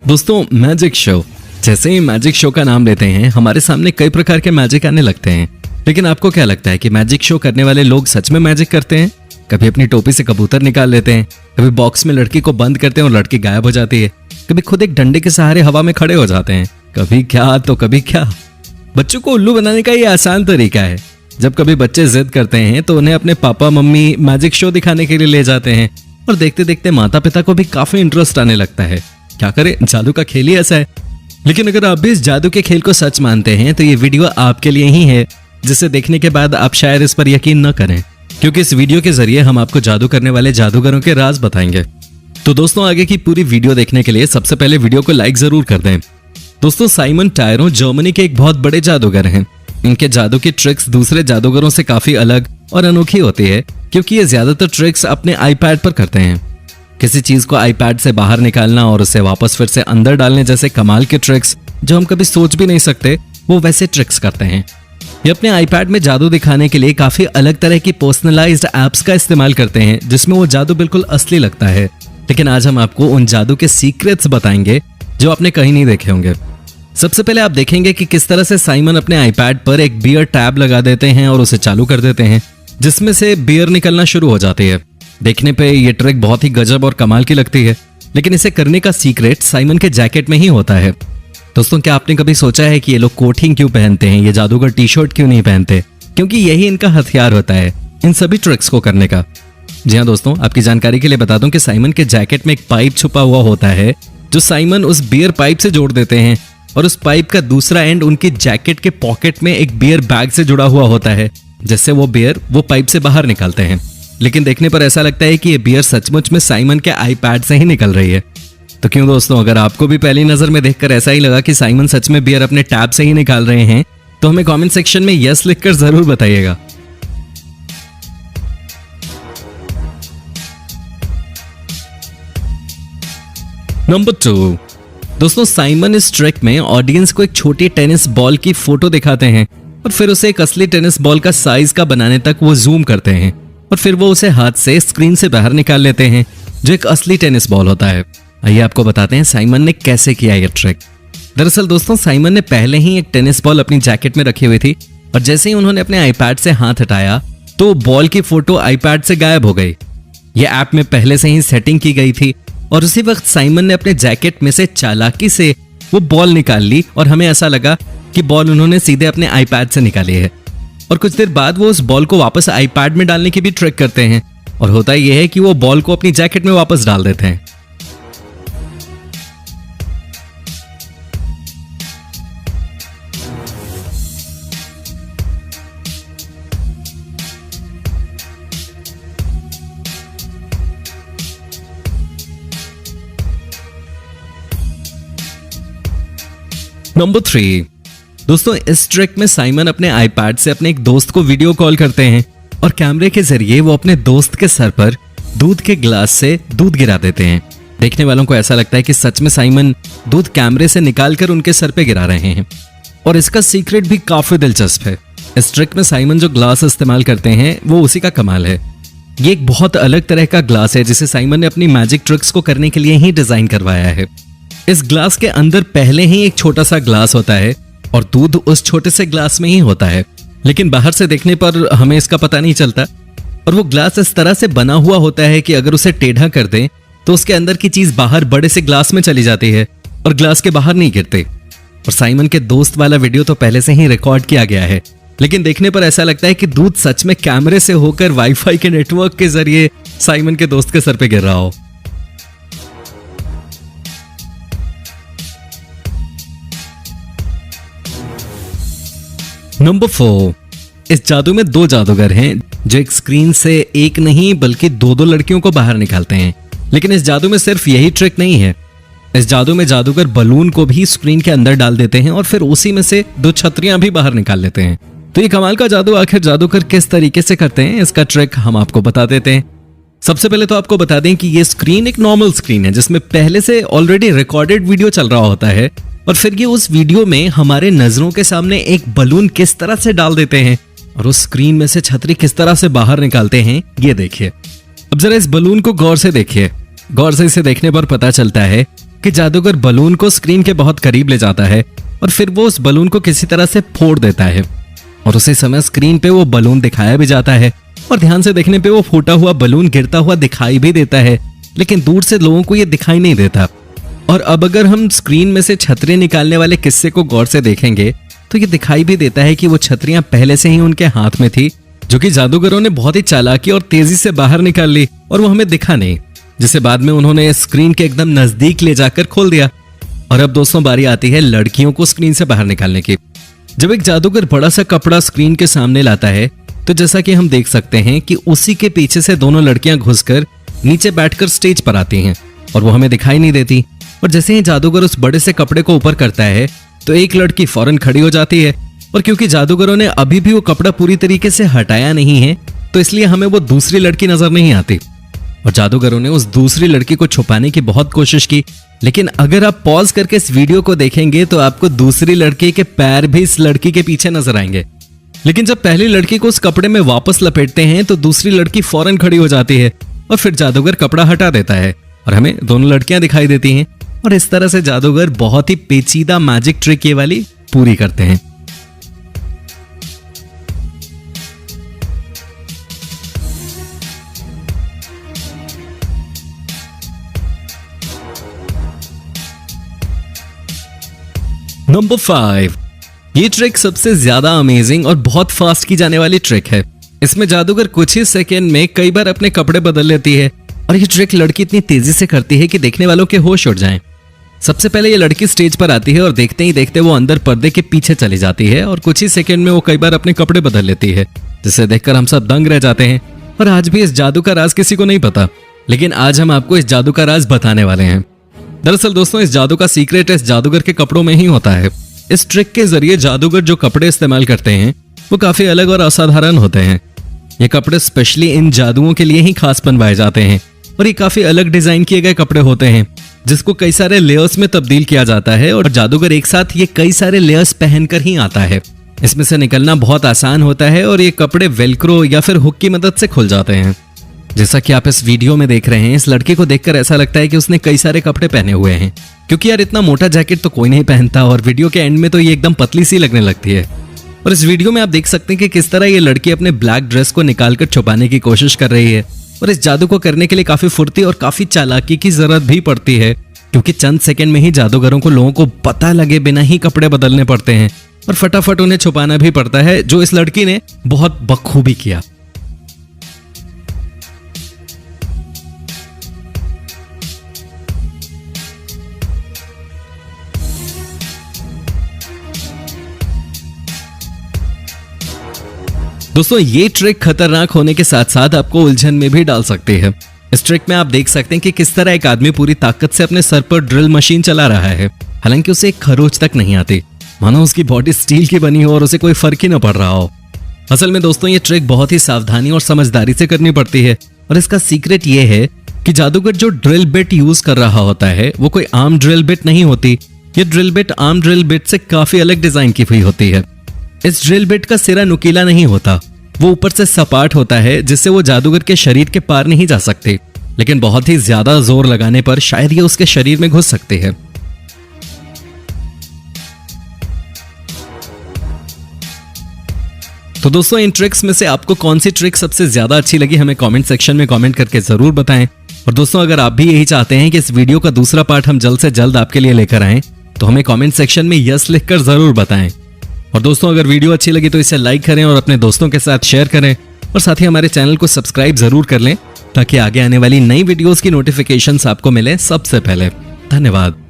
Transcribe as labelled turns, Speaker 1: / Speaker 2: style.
Speaker 1: दोस्तों, magic show. जैसे ही magic show का नाम लेते हैं हमारे सामने कई प्रकार के मैजिक आने लगते हैं। लेकिन आपको क्या लगता है कि मैजिक शो करने वाले लोग सच में मैजिक करते हैं? कभी अपनी टोपी से कबूतर निकाल लेते हैं, कभी बॉक्स में लड़की को बंद करते हैं और लड़की गायब हो जाती है, कभी खुद एक डंडे के सहारे हवा में खड़े हो जाते हैं, कभी क्या तो कभी क्या। बच्चों को उल्लू बनाने का ये आसान तरीका है। जब कभी बच्चे जिद करते हैं तो उन्हें अपने पापा मम्मी मैजिक शो दिखाने के लिए ले जाते हैं और देखते देखते माता पिता को भी काफी इंटरेस्ट आने लगता है। क्या करें, जादू का खेल ही ऐसा है। लेकिन अगर आप भी इस जादू के खेल को सच मानते हैं तो ये वीडियो आपके लिए ही है, जिसे देखने के बाद आप शायद इस पर यकीन न करें, क्योंकि इस वीडियो के जरिए हम आपको जादू करने वाले जादूगरों के राज बताएंगे। तो दोस्तों, आगे की पूरी वीडियो देखने के लिए सबसे पहले वीडियो को लाइक जरूर कर दें। दोस्तों, साइमन टायरो जर्मनी के एक बहुत बड़े जादूगर हैं। इनके जादू की ट्रिक्स दूसरे जादूगरों से काफी अलग और अनोखी होती है, क्योंकि ये ज्यादातर ट्रिक्स अपने आईपैड पर करते हैं। किसी चीज को आईपैड से बाहर निकालना और उसे वापस फिर से अंदर डालने जैसे कमाल के ट्रिक्स जो हम कभी सोच भी नहीं सकते, वो वैसे ट्रिक्स करते हैं। ये अपने आईपैड में जादू दिखाने के लिए काफी अलग तरह की पर्सनलाइज्ड एप्स का इस्तेमाल करते हैं, जिसमें वो जादू बिल्कुल असली लगता है। लेकिन आज हम आपको उन जादू के सीक्रेट्स बताएंगे जो आपने कहीं नहीं देखे होंगे। सबसे पहले आप देखेंगे कि किस तरह से साइमन अपने आईपैड पर एक बियर टैब लगा देते हैं और उसे चालू कर देते हैं, जिसमें से बियर निकलना शुरू हो जाती है। देखने पे ये ट्रिक बहुत ही गजब और कमाल की लगती है, लेकिन इसे करने का सीक्रेट साइमन के जैकेट में ही होता है। दोस्तों, क्या आपने कभी सोचा है कि ये लोग कोट ही क्यों पहनते हैं, ये जादूगर टी शर्ट क्यों नहीं पहनते? क्योंकि यही इनका हथियार होता है इन सभी ट्रिक्स को करने का। जी हाँ दोस्तों, आपकी जानकारी के लिए बता दूं कि साइमन के जैकेट में एक पाइप छुपा हुआ होता है, जो साइमन उस बियर पाइप से जोड़ देते हैं और उस पाइप का दूसरा एंड उनकी जैकेट के पॉकेट में एक बियर बैग से जुड़ा हुआ होता है, जिससे वो बियर वो पाइप से बाहर निकालते हैं। लेकिन देखने पर ऐसा लगता है कि ये बियर सचमुच में साइमन के आईपैड से ही निकल रही है। तो क्यों दोस्तों, अगर आपको भी पहली नजर में देखकर ऐसा ही लगा कि साइमन सच में बियर अपने टैब से ही निकाल रहे हैं, तो हमें कमेंट सेक्शन में यस लिखकर जरूर बताइएगा। नंबर 2। दोस्तों, साइमन इस ट्रिक में ऑडियंस को एक छोटी टेनिस बॉल की फोटो दिखाते हैं और फिर उसे एक असली टेनिस बॉल का साइज का बनाने तक वो जूम करते हैं और फिर वो उसे हाथ से स्क्रीन से बाहर निकाल लेते हैं, जो एक असली टेनिस बॉल होता है। आइए आपको बताते हैं साइमन ने कैसे किया ये ट्रिक। दरअसल दोस्तों, साइमन ने पहले ही एक टेनिस बॉल अपनी जैकेट में रखी हुई थी और जैसे ही उन्होंने अपने आईपैड से हाथ हटाया तो बॉल की फोटो आईपैड से गायब हो गई। ये ऐप में पहले से ही सेटिंग की गई थी और उसी वक्त साइमन ने अपने जैकेट में से चालाकी से वो बॉल निकाल ली और हमें ऐसा लगा कि बॉल उन्होंने सीधे अपने आईपैड से निकाली है। और कुछ देर बाद वो उस बॉल को वापस आईपैड में डालने की भी ट्रिक करते हैं और होता यह है कि वो बॉल को अपनी जैकेट में वापस डाल देते हैं। नंबर 3। दोस्तों, इस ट्रिक में साइमन अपने आईपैड से अपने एक दोस्त को वीडियो कॉल करते हैं और कैमरे के जरिए वो अपने दोस्त के सर पर दूध के ग्लास से दूध गिरा देते हैं। देखने वालों को ऐसा लगता है कि सच में साइमन दूध कैमरे से निकालकर उनके सर पे गिरा रहे हैं। और इसका सीक्रेट भी काफी दिलचस्प है। इस ट्रिक में साइमन जो ग्लास इस्तेमाल करते हैं वो उसी का कमाल है। ये एक बहुत अलग तरह का ग्लास है जिसे साइमन ने अपनी मैजिक ट्रिक्स को करने के लिए ही डिजाइन करवाया है। इस ग्लास के अंदर पहले ही एक छोटा सा ग्लास होता है और दूध उस छोटे से ग्लास में ही होता है, लेकिन बाहर से देखने पर हमें इसका पता नहीं चलता। और वो ग्लास इस तरह से बना हुआ होता है कि अगर उसे टेढ़ा कर दें तो उसके अंदर की चीज बाहर बड़े से ग्लास में चली जाती है और ग्लास के बाहर नहीं गिरते। और साइमन के दोस्त वाला वीडियो तो पहले से ही रिकॉर्ड किया गया है, लेकिन देखने पर ऐसा लगता है कि दूध सच में कैमरे से होकर वाईफाई के नेटवर्क के जरिए साइमन के दोस्त के सर पे गिर रहा हो। नंबर 4। इस जादू में 2 जादूगर हैं जो एक स्क्रीन से एक नहीं बल्कि 2 लड़कियों को बाहर निकालते हैं। लेकिन इस जादू में सिर्फ यही ट्रिक नहीं है। इस जादू में जादूगर बलून को भी स्क्रीन के अंदर डाल देते हैं और फिर उसी में से 2 छतरियां भी बाहर निकाल लेते हैं। तो ये कमाल का जादू आखिर जादूगर किस तरीके से करते हैं, इसका ट्रिक हम आपको बता देते हैं। सबसे पहले तो आपको बता दें कि ये स्क्रीन एक नॉर्मल स्क्रीन है जिसमें पहले से ऑलरेडी रिकॉर्डेड वीडियो चल रहा होता है और फिर ये उस वीडियो में हमारे नजरों के सामने एक बलून किस तरह से डाल देते हैं और उस स्क्रीन में से छतरी किस तरह से बाहर निकालते हैं, ये देखिए। अब जरा इस बलून को गौर से देखिए। गौर से इसे देखने पर पता चलता है कि जादूगर बलून को स्क्रीन के बहुत करीब ले जाता है और फिर वो उस बलून को किसी तरह से फोड़ देता है और उसी समय स्क्रीन पे वो बलून दिखाया भी जाता है और ध्यान से देखने पे वो फूटा हुआ बलून गिरता हुआ दिखाई भी देता है, लेकिन दूर से लोगों को ये दिखाई नहीं देता। और अब अगर हम स्क्रीन में से छतरी निकालने वाले किस्से को गौर से देखेंगे तो ये दिखाई भी देता है कि वो छतरियां पहले से ही उनके हाथ में थी, जो कि जादूगरों ने बहुत ही चालाकी और तेजी से बाहर निकाल ली और वो हमें दिखा नहीं, जिसे बाद में उन्होंने स्क्रीन के एकदम नजदीक ले जाकर खोल दिया। और अब दोस्तों बारी आती है लड़कियों को स्क्रीन से बाहर निकालने की। जब एक जादूगर बड़ा सा कपड़ा स्क्रीन के सामने लाता है तो जैसा कि हम देख सकते हैं कि उसी के पीछे से दोनों लड़कियां घुसकर नीचे बैठकर स्टेज पर आती हैं और वो हमें दिखाई नहीं देती। और जैसे ही जादूगर उस बड़े से कपड़े को ऊपर करता है तो एक लड़की फौरन खड़ी हो जाती है और क्योंकि जादूगरों ने अभी भी वो कपड़ा पूरी तरीके से हटाया नहीं है तो इसलिए हमें वो दूसरी लड़की नजर नहीं आती। और जादूगरों ने उस दूसरी लड़की को छुपाने की बहुत कोशिश की, लेकिन अगर आप पॉज करके इस वीडियो को देखेंगे तो आपको दूसरी लड़की के पैर भी इस लड़की के पीछे नजर आएंगे। लेकिन जब पहली लड़की को उस कपड़े में वापस लपेटते हैं तो दूसरी लड़की फौरन खड़ी हो जाती है और फिर जादूगर कपड़ा हटा देता है और हमें दोनों लड़कियां दिखाई देती हैं। और इस तरह से जादूगर बहुत ही पेचीदा मैजिक ट्रिक ये वाली पूरी करते हैं। नंबर 5, ये ट्रिक सबसे ज्यादा अमेजिंग और बहुत फास्ट की जाने वाली ट्रिक है। इसमें जादूगर कुछ ही सेकेंड में कई बार अपने कपड़े बदल लेती है और ये ट्रिक लड़की इतनी तेजी से करती है कि देखने वालों के होश उड़ जाएं। सबसे पहले ये लड़की स्टेज पर आती है और देखते ही देखते वो अंदर पर्दे के पीछे चली जाती है और कुछ ही सेकेंड में वो कई बार अपने कपड़े बदल लेती है, जिसे देखकर हम सब दंग रह जाते हैं। और आज भी इस जादू का राज किसी को नहीं पता, लेकिन आज हम आपको इस जादू का राज बताने वाले हैं। दरअसल दोस्तों इस जादू का सीक्रेट इस जादूगर के कपड़ों में ही होता है। इस ट्रिक के जरिए जादूगर जो कपड़े इस्तेमाल करते हैं वो काफी अलग और असाधारण होते हैं। ये कपड़े स्पेशली इन जादुओं के लिए ही खास बनवाए जाते हैं और ये काफी अलग डिजाइन किए गए कपड़े होते हैं जिसको कई सारे लेयर्स में तब्दील किया जाता है और जादूगर एक साथ ये कई सारे लेयर्स पहनकर ही आता है। इसमें से निकलना बहुत आसान होता है और ये कपड़े वेलक्रो या फिर हुक की मदद से खुल जाते हैं। जैसा कि आप इस वीडियो में देख रहे हैं, इस लड़के को देखकर ऐसा लगता है कि उसने कई सारे कपड़े पहने हुए हैं, क्योंकि यार इतना मोटा जैकेट तो कोई नहीं पहनता और वीडियो के एंड में तो ये एकदम पतली सी लगने लगती है। और इस वीडियो में आप देख सकते हैं कि किस तरह ये लड़की अपने ब्लैक ड्रेस को निकालकर छुपाने की कोशिश कर रही है। और इस जादू को करने के लिए काफी फुर्ती और काफी चालाकी की जरूरत भी पड़ती है, क्योंकि चंद सेकंड में ही जादूगरों को लोगों को पता लगे बिना ही कपड़े बदलने पड़ते हैं और फटाफट उन्हें छुपाना भी पड़ता है, जो इस लड़की ने बहुत बखूबी किया। दोस्तों ये ट्रिक खतरनाक होने के साथ साथ आपको उलझन में भी डाल सकती है। इस ट्रिक में आप देख सकते हैं कि किस तरह एक आदमी पूरी ताकत से अपने सर पर ड्रिल मशीन चला रहा है, हालांकि उसे एक खरोच तक नहीं आती, मानो उसकी बॉडी स्टील की बनी हो और उसे कोई फर्क ही न पड़ रहा हो। असल में दोस्तों ये ट्रिक बहुत ही सावधानी और समझदारी से करनी पड़ती है और इसका सीक्रेट ये है कि जादूगर जो ड्रिल बिट यूज कर रहा होता है वो कोई आम ड्रिल बिट नहीं होती। ये ड्रिल बिट आम ड्रिल बिट से काफी अलग डिजाइन की हुई होती है। इस ड्रिल बिट का सिरा नुकीला नहीं होता, वो ऊपर से सपाट होता है जिससे वो जादूगर के शरीर के पार नहीं जा सकते, लेकिन बहुत ही ज्यादा जोर लगाने पर शायद ये उसके शरीर में घुस सकते हैं। तो दोस्तों इन ट्रिक्स में से आपको कौन सी ट्रिक सबसे ज्यादा अच्छी लगी हमें कमेंट सेक्शन में कमेंट करके जरूर बताएं। और दोस्तों अगर आप भी यही चाहते हैं कि इस वीडियो का दूसरा पार्ट हम जल्द से जल्द आपके लिए लेकर आएं तो हमें कमेंट सेक्शन में यस लिखकर जरूर बताएं। और दोस्तों अगर वीडियो अच्छी लगी तो इसे लाइक करें और अपने दोस्तों के साथ शेयर करें और साथ ही हमारे चैनल को सब्सक्राइब जरूर कर लें ताकि आगे आने वाली नई वीडियोस की नोटिफिकेशंस आपको मिले सबसे पहले। धन्यवाद।